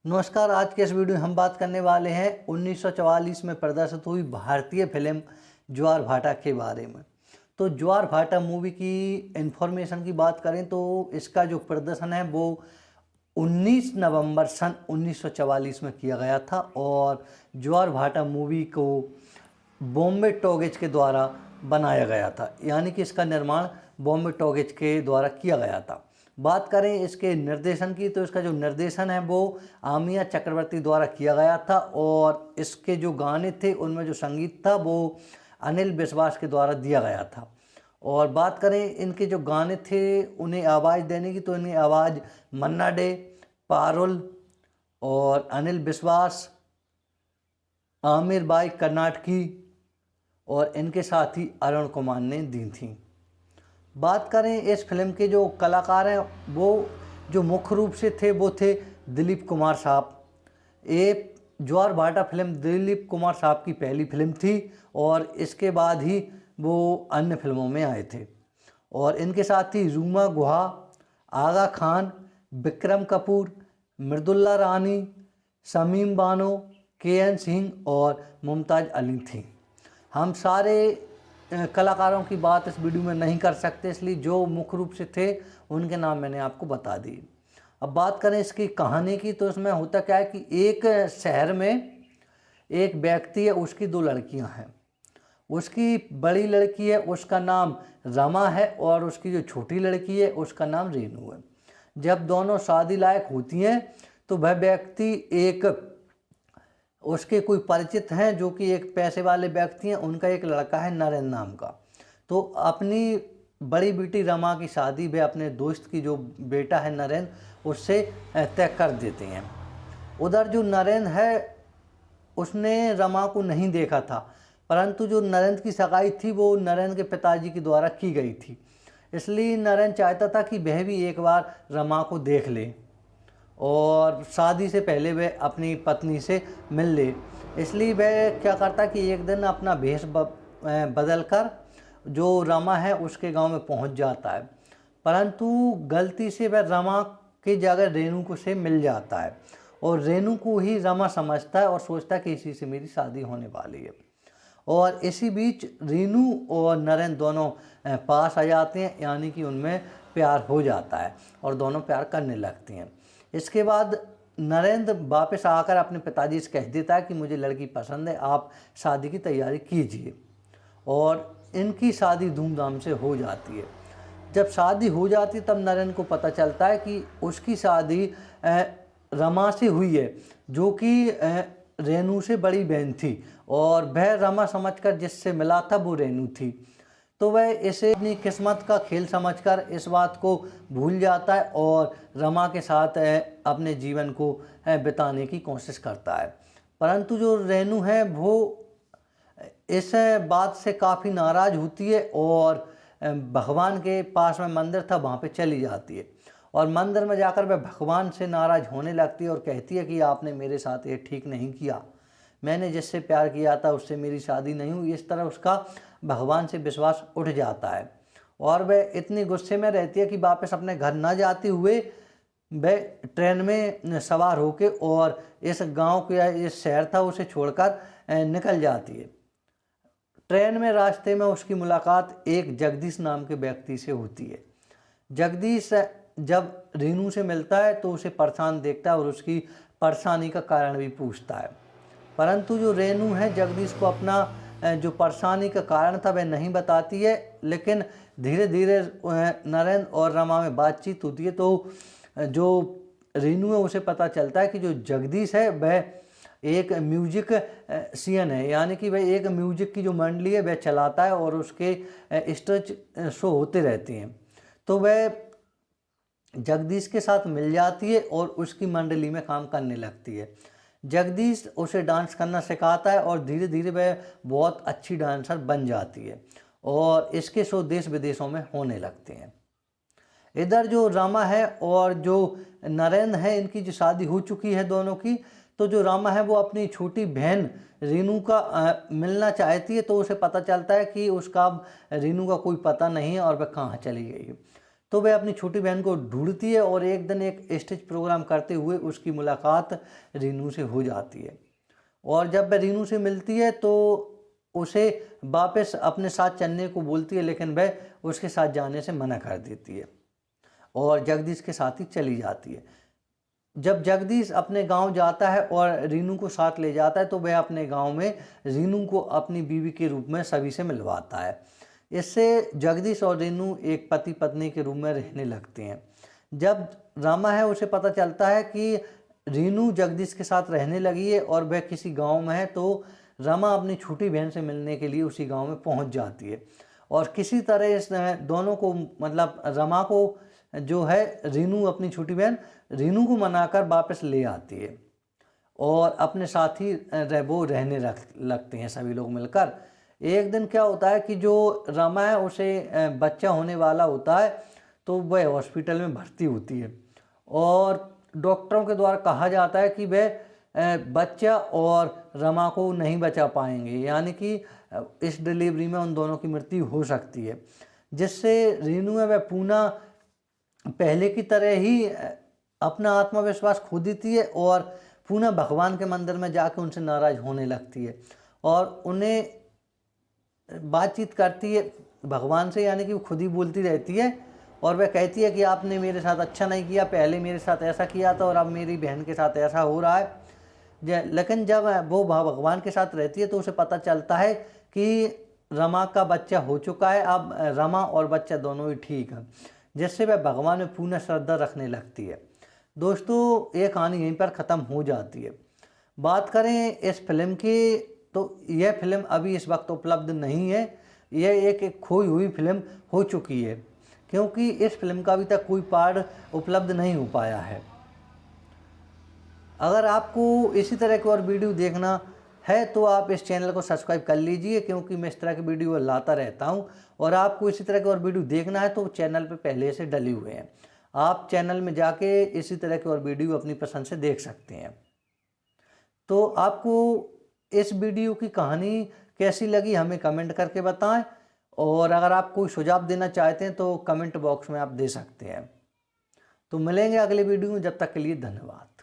नमस्कार। आज के इस वीडियो में हम बात करने वाले हैं 1944 में प्रदर्शित हुई भारतीय फिल्म ज्वार भाटा के बारे में। तो ज्वार भाटा मूवी की इंफॉर्मेशन की बात करें तो इसका जो प्रदर्शन है वो 19 नवंबर सन 1944 में किया गया था और ज्वार भाटा मूवी को बॉम्बे टॉकीज के द्वारा बनाया गया था, यानी कि इसका निर्माण बॉम्बे टॉकीज के द्वारा किया गया था। बात करें इसके निर्देशन की तो इसका जो निर्देशन है वो आमिया चक्रवर्ती द्वारा किया गया था और इसके जो गाने थे उनमें जो संगीत था वो अनिल विश्वास के द्वारा दिया गया था। और बात करें इनके जो गाने थे उन्हें आवाज़ देने की तो इन्हें आवाज़ मन्ना डे, पारुल और अनिल विश्वास, आमिर बाई कर्नाटकी और इनके साथ ही अरुण कुमार ने दी थी। बात करें इस फिल्म के जो कलाकार हैं वो जो मुख्य रूप से थे वो थे दिलीप कुमार साहब। ये ज्वार भाटा फिल्म दिलीप कुमार साहब की पहली फिल्म थी और इसके बाद ही वो अन्य फिल्मों में आए थे। और इनके साथ ही रूमा गुहा, आगा खान, विक्रम कपूर, मृदुल्ला रानी, शमीम बानो, के.एन. सिंह और मुमताज़ अली थी। हम सारे कलाकारों की बात इस वीडियो में नहीं कर सकते, इसलिए जो मुख्य रूप से थे उनके नाम मैंने आपको बता दिए। अब बात करें इसकी कहानी की तो इसमें होता क्या है कि एक शहर में एक व्यक्ति है, उसकी दो लड़कियां हैं। उसकी बड़ी लड़की है उसका नाम रमा है और उसकी जो छोटी लड़की है उसका नाम रेनू है। जब दोनों शादी लायक होती हैं तो वह व्यक्ति एक उसके कोई परिचित हैं जो कि एक पैसे वाले व्यक्ति हैं, उनका एक लड़का है नरेंद्र नाम का। तो अपनी बड़ी बेटी रमा की शादी वे अपने दोस्त की जो बेटा है नरेंद्र उससे तय कर देते हैं। उधर जो नरेंद्र है उसने रमा को नहीं देखा था, परंतु जो नरेंद्र की सगाई थी वो नरेंद्र के पिताजी के द्वारा की गई थी, इसलिए नरेंद्र चाहता था कि वह भी एक बार रमा को देख ले और शादी से पहले वह अपनी पत्नी से मिल ले। इसलिए वह क्या करता कि एक दिन अपना भेष बदल कर जो रमा है उसके गांव में पहुंच जाता है, परंतु गलती से वह रमा की जगह रेनू को से मिल जाता है और रेनू को ही रमा समझता है और सोचता है कि इसी से मेरी शादी होने वाली है। और इसी बीच रेनू और नरेंद्र दोनों पास आ जाते हैं, यानी कि उनमें प्यार हो जाता है और दोनों प्यार करने लगते हैं। इसके बाद नरेंद्र वापस आकर अपने पिताजी से कह देता है कि मुझे लड़की पसंद है, आप शादी की तैयारी कीजिए। और इनकी शादी धूमधाम से हो जाती है। जब शादी हो जाती तब नरेंद्र को पता चलता है कि उसकी शादी रमा से हुई है जो कि रेनू से बड़ी बहन थी और वह रमा समझकर जिससे मिला था वो रेनू थी। तो वह इसे अपनी किस्मत का खेल समझकर इस बात को भूल जाता है और रमा के साथ अपने जीवन को बिताने की कोशिश करता है। परंतु जो रेनू है वो इस बात से काफ़ी नाराज़ होती है और भगवान के पास में मंदिर था वहाँ पे चली जाती है और मंदिर में जाकर वह भगवान से नाराज़ होने लगती है और कहती है कि आपने मेरे साथ ये ठीक नहीं किया, मैंने जिससे प्यार किया था उससे मेरी शादी नहीं हुई। इस तरह उसका भगवान से विश्वास उठ जाता है और वह इतनी गुस्से में रहती है कि वापस अपने घर न जाते हुए वह ट्रेन में सवार होकर और इस गांव का इस शहर था उसे छोड़कर निकल जाती है। ट्रेन में रास्ते में उसकी मुलाकात एक जगदीश नाम के व्यक्ति से होती है। जगदीश जब रेनू से मिलता है तो उसे परेशान देखता है और उसकी परेशानी का कारण भी पूछता है, परंतु जो रेनू है जगदीश को अपना जो परेशानी का कारण था वह नहीं बताती है। लेकिन धीरे धीरे नरेंद्र और रमा में बातचीत होती है तो जो रेनू है उसे पता चलता है कि जो जगदीश है वह एक म्यूजिक सीएन है, यानी कि वह एक म्यूजिक की जो मंडली है वह चलाता है और उसके स्टेज शो होते रहते हैं। तो वह जगदीश के साथ मिल जाती है और उसकी मंडली में काम करने लगती है। जगदीश उसे डांस करना सिखाता है और धीरे धीरे वह बहुत अच्छी डांसर बन जाती है और इसके शो देश विदेशों में होने लगते हैं। इधर जो रमा है और जो नरेंद्र है इनकी जो शादी हो चुकी है दोनों की, तो जो रमा है वो अपनी छोटी बहन रेनू का मिलना चाहती है तो उसे पता चलता है कि उसका रेनू का कोई पता नहीं है और वह कहाँ चली गई है। तो वह अपनी छोटी बहन को ढूंढती है और एक दिन एक स्टेज प्रोग्राम करते हुए उसकी मुलाकात रीनू से हो जाती है। और जब वह रीनू से मिलती है तो उसे वापस अपने साथ चलने को बोलती है, लेकिन वह उसके साथ जाने से मना कर देती है और जगदीश के साथ ही चली जाती है। जब जगदीश अपने गांव जाता है और रीनू को साथ ले जाता है तो वह अपने गांव में रीनू को अपनी बीवी के रूप में सभी से मिलवाता है। इससे जगदीश और रीनू एक पति पत्नी के रूप में रहने लगते हैं। जब रामा है उसे पता चलता है कि रीनू जगदीश के साथ रहने लगी है और वह किसी गांव में है, तो रमा अपनी छोटी बहन से मिलने के लिए उसी गांव में पहुंच जाती है और किसी तरह इस दोनों को, मतलब रमा को जो है रीनू, अपनी छोटी बहन रीनू को मनाकर वापस ले आती है और अपने साथ ही वो रहने लगते हैं सभी लोग मिलकर। एक दिन क्या होता है कि जो रमा है उसे बच्चा होने वाला होता है, तो वह हॉस्पिटल में भर्ती होती है और डॉक्टरों के द्वारा कहा जाता है कि वह बच्चा और रमा को नहीं बचा पाएंगे, यानी कि इस डिलीवरी में उन दोनों की मृत्यु हो सकती है, जिससे रीनू है वह पुनः पहले की तरह ही अपना आत्मविश्वास खो देती है और पुनः भगवान के मंदिर में जाकर उनसे नाराज होने लगती है और उन्हें बातचीत करती है भगवान से, यानी कि वो खुद ही बोलती रहती है और वह कहती है कि आपने मेरे साथ अच्छा नहीं किया, पहले मेरे साथ ऐसा किया था और अब मेरी बहन के साथ ऐसा हो रहा है। लेकिन जब वो भगवान के साथ रहती है तो उसे पता चलता है कि रमा का बच्चा हो चुका है, अब रमा और बच्चा दोनों ही ठीक हैं, जिससे वह भगवान में पूर्ण श्रद्धा रखने लगती है। दोस्तों, ये कहानी यहीं पर ख़त्म हो जाती है। बात करें इस फिल्म की, तो यह फिल्म अभी इस वक्त उपलब्ध नहीं है, यह एक खोई हुई फिल्म हो चुकी है, क्योंकि इस फिल्म का अभी तक कोई पार्ट उपलब्ध नहीं हो पाया है। अगर आपको इसी तरह की और वीडियो देखना है तो आप इस चैनल को सब्सक्राइब कर लीजिए, क्योंकि मैं इस तरह की वीडियो लाता रहता हूं। और आपको इसी तरह की और वीडियो देखना है तो चैनल पे पहले से डले हुए हैं, आप चैनल में जाके इसी तरह की और वीडियो अपनी पसंद से देख सकते हैं। तो आपको इस वीडियो की कहानी कैसी लगी हमें कमेंट करके बताएं, और अगर आप कोई सुझाव देना चाहते हैं तो कमेंट बॉक्स में आप दे सकते हैं। तो मिलेंगे अगले वीडियो में, जब तक के लिए धन्यवाद।